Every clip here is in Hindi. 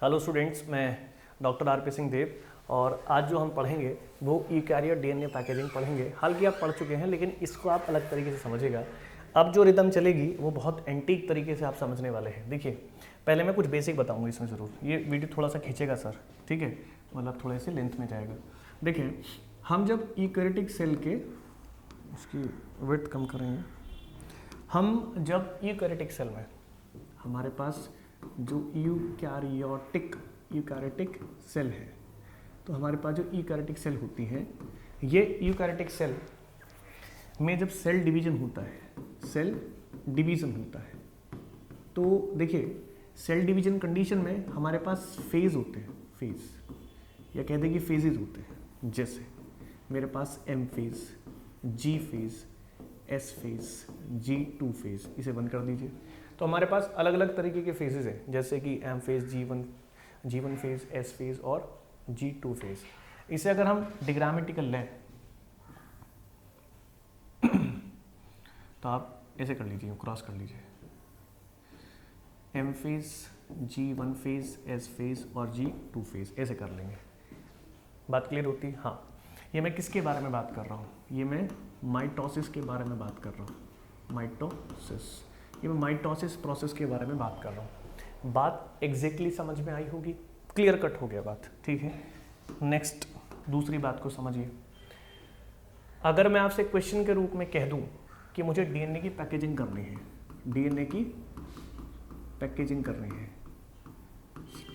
हेलो स्टूडेंट्स, मैं डॉक्टर आर.पी. सिंह देव और आज जो हम पढ़ेंगे वो यूकैरियोट डीएनए पैकेजिंग पढ़ेंगे। हालांकि आप पढ़ चुके हैं लेकिन इसको आप अलग तरीके से समझिएगा। अब जो रिदम चलेगी वो बहुत एंटीक तरीके से आप समझने वाले हैं। देखिए, पहले मैं कुछ बेसिक बताऊंगा इसमें ज़रूर। ये वीडियो थोड़ा सा खींचेगा सर, ठीक है, मतलब थोड़े से लेंथ में जाएगा। देखिए, हम जब यूकैरियोटिक सेल के उसकी विड्थ कम करेंगे, हम जब यूकैरियोटिक सेल में हमारे पास जो यूकैरियोटिक सेल है, तो हमारे पास जो यूकैरियोटिक सेल होती है, ये यूकैरियोटिक सेल में जब सेल डिवीजन होता है, तो देखिए सेल डिवीजन कंडीशन में हमारे पास फेज होते हैं, फेज या कह दें कि फेजेस होते हैं। जैसे मेरे पास M phase, G phase, S phase, G2 phase, इसे बंद कर दीजिए। तो हमारे पास अलग अलग तरीके के फेजेस हैं, जैसे कि M phase, G1 phase, S phase और G2 फेज। इसे अगर हम डिग्रामेटिकल लें तो आप ऐसे कर लीजिए, क्रॉस कर लीजिए, M phase, G1 phase, S phase और G2 फेज, ऐसे कर लेंगे। बात क्लियर होती है? हाँ। ये मैं किसके बारे में बात कर रहा हूँ? ये मैं माइटोसिस के बारे में बात कर रहा हूँ। ये मैं माइटोसिस प्रोसेस के बारे में बात कर रहा हूँ। बात एग्जैक्टली समझ में आई होगी, क्लियर कट हो गया बात, ठीक है। नेक्स्ट, दूसरी बात को समझिए। अगर मैं आपसे क्वेश्चन के रूप में कह दूं कि मुझे डीएनए की पैकेजिंग करनी है,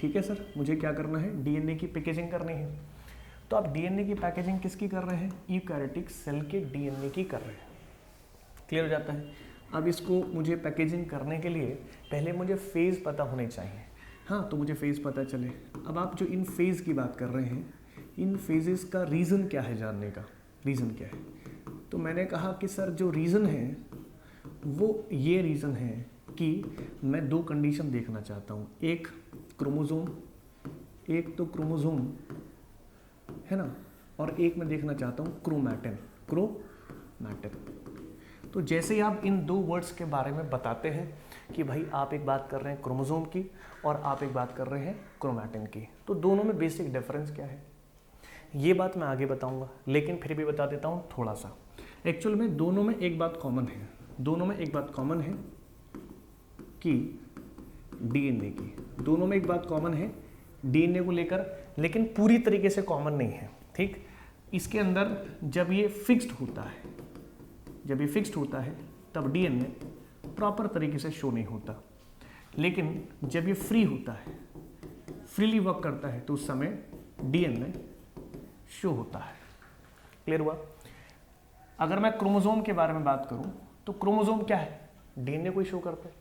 ठीक है सर, मुझे क्या करना है? डीएनए की पैकेजिंग करनी है। तो आप डीएनए की पैकेजिंग किसकी कर रहे हैं? यूकैरियोटिक सेल के डीएनए की कर रहे हैं। क्लियर हो जाता है? अब इसको मुझे पैकेजिंग करने के लिए पहले मुझे फेज़ पता होने चाहिए। हाँ, तो मुझे फेज़ पता चले। अब आप जो इन फेज़ की बात कर रहे हैं, इन फेजेस का रीज़न क्या है? जानने का रीज़न क्या है? तो मैंने कहा कि सर जो रीज़न है वो ये रीज़न है कि मैं दो कंडीशन देखना चाहता हूँ। एक तो क्रोमोसोम है ना, और एक मैं देखना चाहता हूँ क्रोमैटिन। तो जैसे ही आप इन दो वर्ड्स के बारे में बताते हैं कि भाई आप एक बात कर रहे हैं क्रोमोसोम की और आप एक बात कर रहे हैं क्रोमैटिन की, तो दोनों में बेसिक डिफरेंस क्या है ये बात मैं आगे बताऊंगा, लेकिन फिर भी बता देता हूँ थोड़ा सा। एक्चुअल में दोनों में एक बात कॉमन है, कि डीएनए की, दोनों में एक बात कॉमन है डीएनए को लेकर, लेकिन पूरी तरीके से कॉमन नहीं है, ठीक। इसके अंदर जब ये फिक्स्ड होता है तब डीएनए प्रॉपर तरीके से शो नहीं होता, लेकिन जब ये फ्रीली वर्क करता है तो उस समय डीएनए शो होता है। क्लियर हुआ? अगर मैं क्रोमोसोम के बारे में बात करूं तो क्रोमोसोम क्या है? डीएनए को ही शो करता है।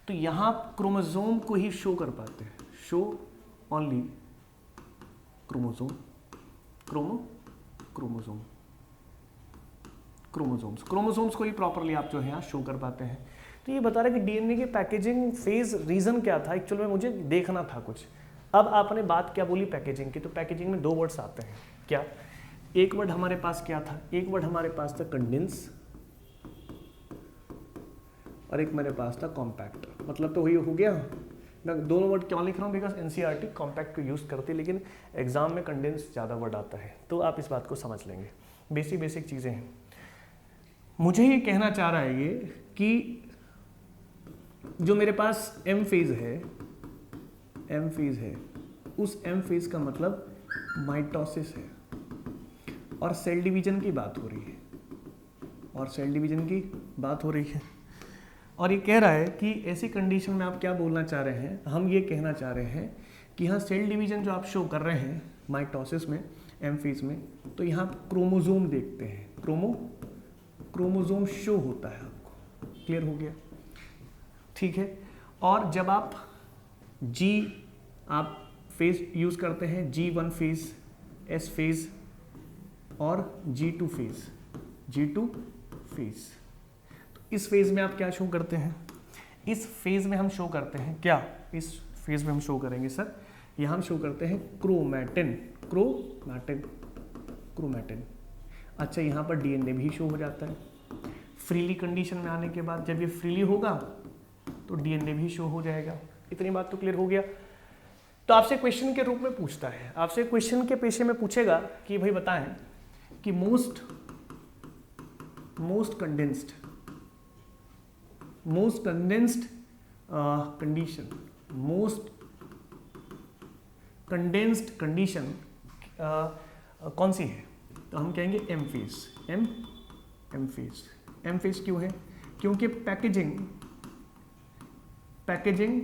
तो यहां क्रोमोसोम को ही शो कर पाते हैं, शो ओनली क्रोमोसोम्स को ही प्रॉपरली आप जो है यहाँ शो कर पाते हैं। तो ये बता रहा है कि डीएनए की पैकेजिंग फेज रीजन क्या था, एक्चुअल में मुझे देखना था कुछ। अब आपने बात क्या बोली पैकेजिंग की, तो पैकेजिंग में दो वर्ड्स आते हैं। क्या? एक वर्ड हमारे पास क्या था? एक वर्ड हमारे पास था कंडेंस और एक मेरे पास था कॉम्पैक्ट। मतलब तो वही हो गया। मैं दोनों वर्ड क्यों लिख रहा हूँ? बिकॉज एनसीईआरटी कॉम्पैक्ट को यूज़ करती है, लेकिन एग्जाम में कंडेंस ज़्यादा वर्ड आता है, तो आप इस बात को समझ लेंगे। बेसिक चीज़ें हैं। मुझे ये कहना चाह रहा है ये कि जो मेरे पास एम फेज है, उस एम फेज का मतलब माइटोसिस है और सेल डिवीजन की बात हो रही है, और ये कह रहा है कि ऐसी कंडीशन में आप क्या बोलना चाह रहे हैं? हम ये कहना चाह रहे हैं कि यहाँ सेल डिवीजन जो आप शो कर रहे हैं माइटोसिस में, एम फेज में, तो यहाँ आप क्रोमोसोम देखते हैं, क्रोमोसोम शो होता है आपको। क्लियर हो गया? ठीक है। और जब आप फेज यूज करते हैं, G1 फेज, एस फेज और G2 फेज, तो इस फेज में आप क्या शो करते हैं? इस फेज में हम शो करते हैं क्या? इस फेज में हम शो करेंगे सर, यहाँ हम शो करते हैं क्रोमैटिन। अच्छा, यहाँ पर डीएनए भी शो हो जाता है। फ्रीली कंडीशन में आने के बाद जब ये फ्रीली होगा तो डीएनए भी शो हो जाएगा। इतनी बात तो क्लियर हो गया। तो आपसे क्वेश्चन के रूप में पूछता है, आपसे क्वेश्चन के पेशे में पूछेगा कि भाई बताएं कि मोस्ट कंडेंस्ड कंडीशन कौन सी है, तो हम कहेंगे एम फेज क्यों है, क्योंकि पैकेजिंग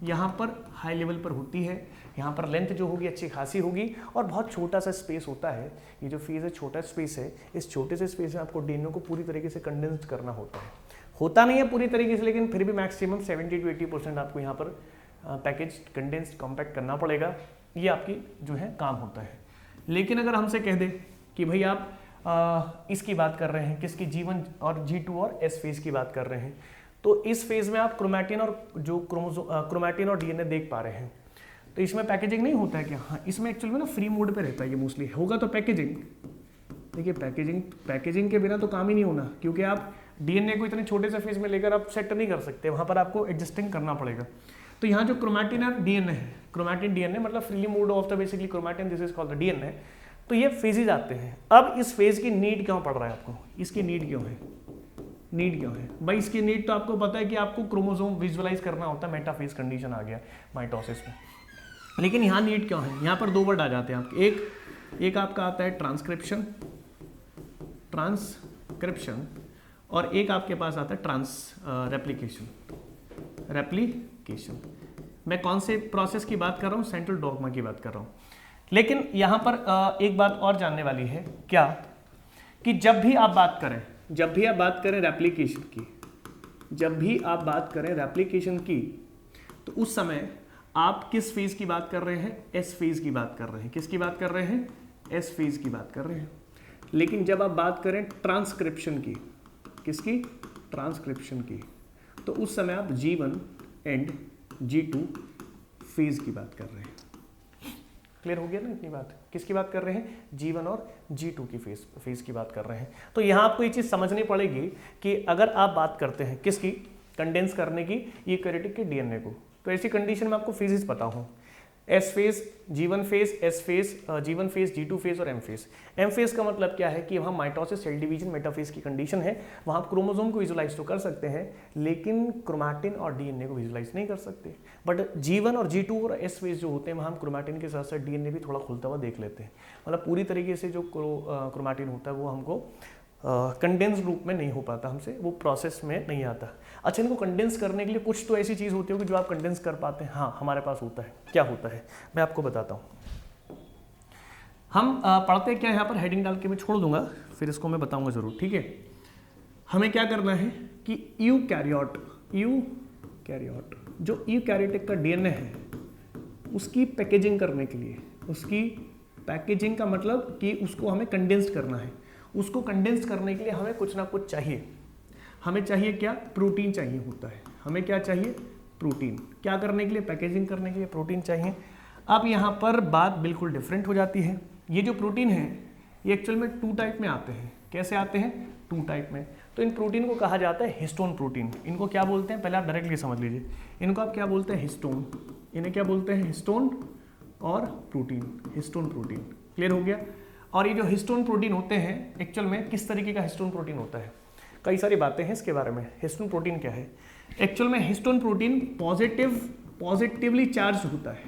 यहाँ पर हाई लेवल पर होती है, यहाँ पर लेंथ जो होगी अच्छी खासी होगी और बहुत छोटा सा स्पेस होता है। ये जो फेज है छोटा स्पेस है, इस छोटे से स्पेस में आपको डीएनए को पूरी तरीके से कंडेंस्ड करना होता नहीं है पूरी तरीके से, लेकिन फिर भी मैक्सिमम 70 to 80% आपको यहाँ पर पैकेज कंडेंस्ड कॉम्पैक्ट करना पड़ेगा, ये आपकी जो है काम होता है। लेकिन अगर हमसे कह दे कि भाई आप इसकी बात कर रहे हैं, किसकी, G1 और G2 और S फेज की बात कर रहे हैं, तो इस फेज में आप क्रोमैटिन और डीएनए देख पा रहे हैं, तो इसमें पैकेजिंग नहीं होता है क्या? हाँ, इसमें एक्चुअल में ना फ्री मोड पे रहता है ये मोस्टली, होगा तो पैकेजिंग। देखिए पैकेजिंग के बिना तो काम ही नहीं होना, क्योंकि आप डीएनए को इतने छोटे से फेज में लेकर आप सेट नहीं कर सकते, वहाँ पर आपको एडजस्टिंग करना पड़ेगा। तो यहाँ जो क्रोमैटिन और डीएनए है, क्रोमैटिन डीएनए मतलब freely moved of the basically chromatin, this is called the DNA. तो ये फेजेज आते हैं। अब इस फेज की नीड क्यों पड़ रहा है आपको, इसकी नीड क्यों है भाई? इसकी नीड तो आपको पता है कि आपको क्रोमोसोम विजुअलाइज करना होता है, मेटाफेज कंडीशन आ गया माइटोसिस में। लेकिन यहाँ नीड क्यों है? यहाँ पर दो वर्ड आ जाते हैं आपके, एक आपका आता है ट्रांसक्रिप्शन और एक आपके पास आता है रेप्लिकेशन। मैं कौन से प्रोसेस की बात कर रहा हूँ? सेंट्रल डॉगमा की बात कर रहा हूँ। लेकिन यहाँ पर एक बात और जानने वाली है, क्या कि जब भी आप बात करें रेप्लिकेशन की, तो उस समय आप किस फेज की बात कर रहे हैं? एस फेज की बात कर रहे हैं। किसकी बात कर रहे हैं? एस फेज की बात कर रहे हैं। लेकिन जब आप बात करें ट्रांसक्रिप्शन की, किसकी? ट्रांसक्रिप्शन की, तो उस समय आप G1 एंड G2 फेज की बात कर रहे हैं। क्लियर हो गया ना इतनी बात? किसकी बात कर रहे हैं? G1 और G2 की फेज की बात कर रहे हैं। तो यहाँ आपको ये चीज़ समझनी पड़ेगी कि अगर आप बात करते हैं किसकी, कंडेंस करने की, यूकैरियोटिक के डीएनए को, तो ऐसी कंडीशन में आपको फेजेस पता हो, S phase, G1 phase, S phase, G1 phase, G2 phase और एम फेज। एम फेज का मतलब क्या है कि वहाँ माइटोसिस, सेल डिवीजन, मेटाफेज की कंडीशन है, वहाँ आप क्रोमोसोम को विजुलाइज तो कर सकते हैं, लेकिन क्रोमैटिन और डीएनए को विजुलाइज नहीं कर सकते। बट G1 और G2 और एस फेज जो होते हैं, वहाँ हम क्रोमैटिन के साथ साथ डीएनए भी थोड़ा खुलता हुआ देख लेते हैं। मतलब पूरी तरीके से जो क्रोमैटिन होता है वो हमको कंडेंस रूप में नहीं हो पाता हमसे, वो प्रोसेस में नहीं आता। अच्छा, इनको कंडेंस करने के लिए कुछ तो ऐसी चीज़ होती होगी जो आप कंडेंस कर पाते हैं। हाँ, हमारे पास होता है। क्या होता है मैं आपको बताता हूँ। हम पढ़ते क्या, यहाँ पर हेडिंग डाल के मैं छोड़ दूंगा, फिर इसको मैं बताऊंगा ज़रूर, ठीक है। हमें क्या करना है कि यूकैरियोट जो यूकैरियोटिक का डीएनए है, उसकी पैकेजिंग करने के लिए, उसकी पैकेजिंग का मतलब कि उसको हमें कंडेंस्ड करना है। उसको कंडेंस करने के लिए हमें कुछ ना कुछ चाहिए। हमें चाहिए क्या? प्रोटीन चाहिए होता है। हमें क्या चाहिए? प्रोटीन। क्या करने के लिए? पैकेजिंग करने के लिए प्रोटीन चाहिए। अब यहाँ पर बात बिल्कुल डिफरेंट हो जाती है। ये जो प्रोटीन है ये एक्चुअल में 2 टाइप में आते हैं। कैसे आते हैं? 2 टाइप में। तो इन प्रोटीन को कहा जाता है हिस्टोन प्रोटीन। इनको क्या बोलते हैं? पहले आप डायरेक्टली समझ लीजिए, इनको आप क्या बोलते हैं? हिस्टोन। इन्हें क्या बोलते हैं? हिस्टोन और प्रोटीन, हिस्टोन प्रोटीन। क्लियर हो गया? और ये जो हिस्टोन प्रोटीन होते हैं, एक्चुअल में किस तरीके का हिस्टोन प्रोटीन होता है? कई सारी बातें हैं इसके बारे में। हिस्टोन प्रोटीन क्या है? एक्चुअल में हिस्टोन प्रोटीन पॉजिटिवली चार्ज होता है,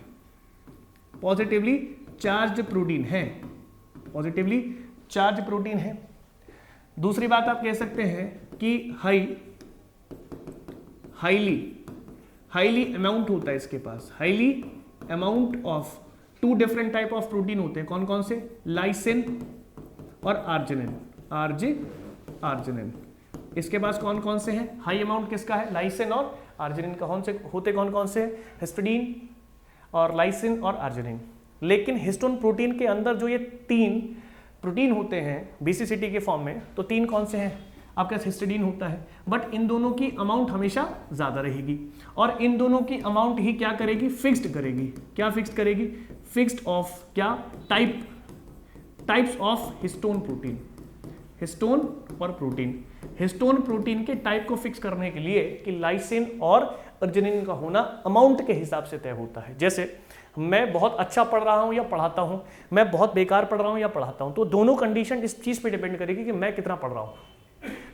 पॉजिटिवली चार्ज प्रोटीन है, पॉजिटिवली चार्ज प्रोटीन है। दूसरी बात आप कह सकते हैं कि हाईली अमाउंट होता है इसके पास, highly amount of 2 different type of protein होते हैं। कौन कौन से? लाइसिन और आर्जिनिन। इसके पास कौन कौन से हैं? हाई अमाउंट किसका है? लाइसिन और आर्जिनिन का। कौन से होते? कौन कौन से? हिस्टिडीन और लाइसिन और आर्जिनिन। लेकिन हिस्टोन प्रोटीन के अंदर जो ये 3 प्रोटीन होते हैं बीसीसीटी के फॉर्म में, तो 3 कौन से हैं? आपके पास हिस्टिडीन होता है, बट इन दोनों की अमाउंट हमेशा ज़्यादा रहेगी और इन दोनों की अमाउंट ही क्या करेगी? फिक्स्ड करेगी। क्या फिक्स्ड करेगी? फिक्स्ड ऑफ क्या? Types of histone protein. Histone और प्रोटीन। हिस्टोन प्रोटीन के टाइप को फिक्स करने के लिए कि लाइसिन और अर्जिनिन का होना अमाउंट के हिसाब से तय होता है। जैसे मैं बहुत अच्छा पढ़ रहा हूँ या पढ़ाता हूँ, मैं बहुत बेकार पढ़ रहा हूँ या पढ़ाता हूँ, तो दोनों कंडीशन इस चीज़ पे डिपेंड करेगी कि मैं कितना पढ़ रहा हूँ।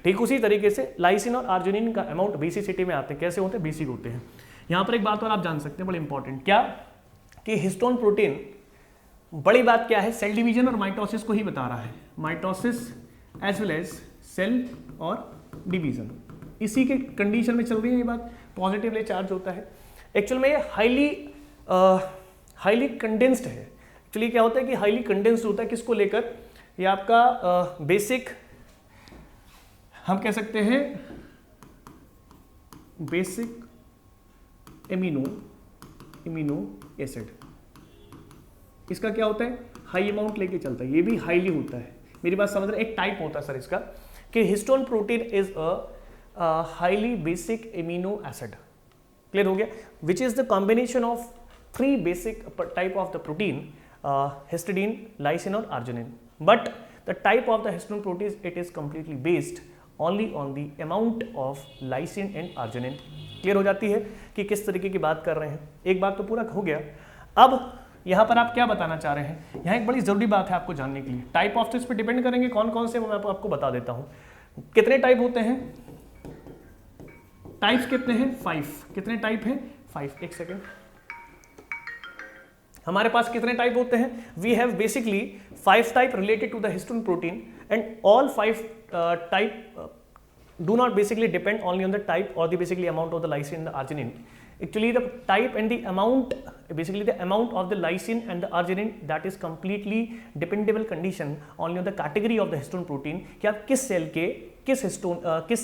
ठीक उसी तरीके से लाइसिन और अर्जिनिन का अमाउंट बेसिसिटी में आते हैं। कैसे होते हैं? बेसिक होते हैं। यहाँ पर एक बात और आप जान सकते हैं, बड़ी इंपॉर्टेंट, क्या कि हिस्टोन प्रोटीन, बड़ी बात क्या है, सेल डिवीजन और माइटोसिस को ही बता रहा है। Mitosis as well as cell और डिवीजन, इसी के कंडीशन में चल रही है ये बात। पॉजिटिवली चार्ज होता है। एक्चुअल में ये हाईली कंडेंस्ड है। एक्चुअली क्या होता है कि हाईली कंडेंस्ड होता है, किसको लेकर? ये आपका बेसिक, हम कह सकते हैं बेसिक एमिनो एसिड। इसका क्या होता है? हाई अमाउंट लेके चलता है, ये भी हाईली होता है। मेरी बात समझ रहे? एक टाइप होता है सर इसका कि histone protein is a highly basic amino acid. Clear हो गया? Which is the combination of 3 basic type of the protein, histidine, lysine और arginine. But the type of the histone protein, it is completely based only on the amount of lysine and arginine। Clear हो जाती है कि किस तरीके की बात कर रहे हैं। एक बात तो पूरा हो गया। अब यहाँ पर आप क्या बताना चाह रहे हैं? यहाँ एक बड़ी जरूरी बात है आपको जानने के लिए। टाइप ऑफ टेस्ट पे डिपेंड करेंगे कौन कौन से, वो मैं आपको बता देता हूँ। कितने टाइप होते हैं? टाइप्स कितने हैं? 5। कितने टाइप हैं? 5। एक सेकेंड, हमारे पास कितने टाइप होते हैं? We have basically 5 type related to the histone protein, and all 5 type do not basically depend only on the type or the basically amount of the lysine and the arginine. Actually the type and the amount, basically the amount of the lysine and the arginine, that is completely dependable condition only on the category of the histone protein, कि आप किस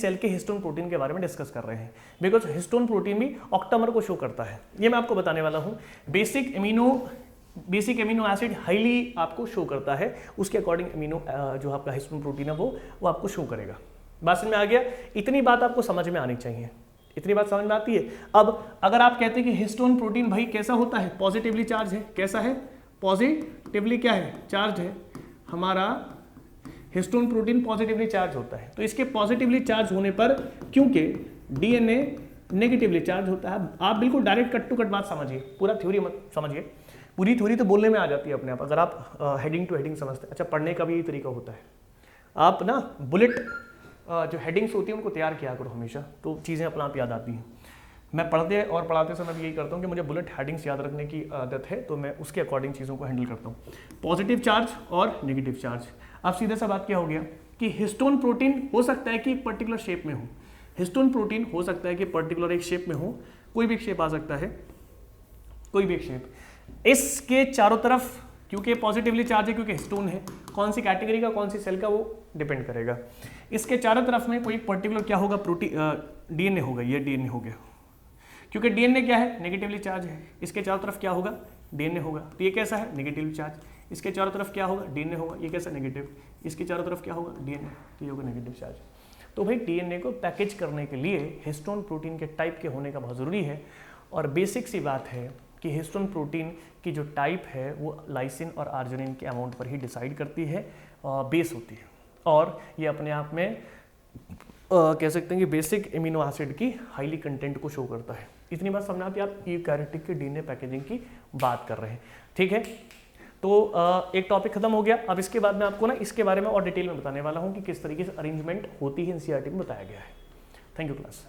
सेल के हिस्टोन प्रोटीन के बारे में डिस्कस कर रहे हैं। बिकॉज हिस्टोन प्रोटीन भी ऑक्टामर को शो करता है, ये मैं आपको बताने वाला हूँ। बेसिक एमिनो एसिड हाईली आपको शो करता है, उसके अकॉर्डिंग एमिनो जो आपका हिस्टोन प्रोटीन है वो आपको शो करेगा। बात समझ में आ गया? इतनी बात आपको समझ में आनी चाहिए। इतनी बात समझ में आती है? अब अगर आप कहते हैं कि हिस्टोन प्रोटीन भाई कैसा होता है? पॉजिटिवली चार्ज है। कैसा है? पॉजिटिवली क्या है? चार्ज है। हमारा हिस्टोन प्रोटीन पॉजिटिवली चार्ज होता है। तो इसके पॉजिटिवली चार्ज होने पर, क्योंकि डीएनए नेगेटिवली चार्ज होता है, आप बिल्कुल डायरेक्ट कट टू कट बात समझिए, पूरा थ्योरी मत समझिए। पूरी थ्योरी तो बोलने में आ जाती है अपने आप, अगर आप हेडिंग टू हेडिंग समझते हैं। अच्छा, पढ़ने का भी यही तरीका होता है। आप ना बुलेट जो हेडिंग्स होती हैं उनको तैयार किया करो हमेशा, तो चीज़ें अपना आप याद आती हैं। मैं पढ़ते और पढ़ाते समय भी यही करता हूँ कि मुझे बुलेट हेडिंग्स याद रखने की आदत है, तो मैं उसके अकॉर्डिंग चीज़ों को हैंडल करता हूँ। पॉजिटिव चार्ज और नेगेटिव चार्ज। अब सीधा सा बात क्या हो गया कि हिस्टोन प्रोटीन हो सकता है कि एक पर्टिकुलर शेप में हो। हिस्टोन प्रोटीन हो सकता है कि पर्टिकुलर एक शेप में हो, कोई भी एक शेप आ सकता है, कोई भी एक शेप। इसके चारों तरफ, क्योंकि पॉजिटिवली चार्ज है, क्योंकि हिस्टोन है, कौन सी कैटेगरी का कौन सी सेल का वो डिपेंड करेगा। इसके चारों तरफ में कोई पर्टिकुलर क्या होगा? प्रोटीन डीएनए होगा। ये डीएनए हो गया, क्योंकि डीएनए क्या है? नेगेटिवली चार्ज है। इसके चारों तरफ क्या होगा? डीएनए होगा। तो ये कैसा है? Negatively charge. इसके चारों तरफ क्या होगा? डीएनए होगा। ये कैसा? नेगेटिव। इसके चारों तरफ क्या होगा? डीएनए। तो ये होगा नेगेटिव चार्ज। तो भाई डीएनए को पैकेज करने के लिए हिस्टोन प्रोटीन के टाइप के होने का बहुत ज़रूरी है। और बेसिक सी बात है कि हिस्टोन प्रोटीन की जो टाइप है वो लाइसिन और आर्जिनिन के अमाउंट पर ही डिसाइड करती है, बेस होती है। और ये अपने आप में कह सकते हैं कि बेसिक एमिनो एसिड की हाईली कंटेंट को शो करता है। इतनी बात समझ आती है? आप यूकैरियोटिक के डीएनए पैकेजिंग की बात कर रहे हैं, ठीक है। तो एक टॉपिक खत्म हो गया। अब इसके बाद मैं आपको ना इसके बारे में और डिटेल में बताने वाला हूँ कि किस तरीके से अरेंजमेंट होती है, एनसीईआरटी में बताया गया है। Thank you class.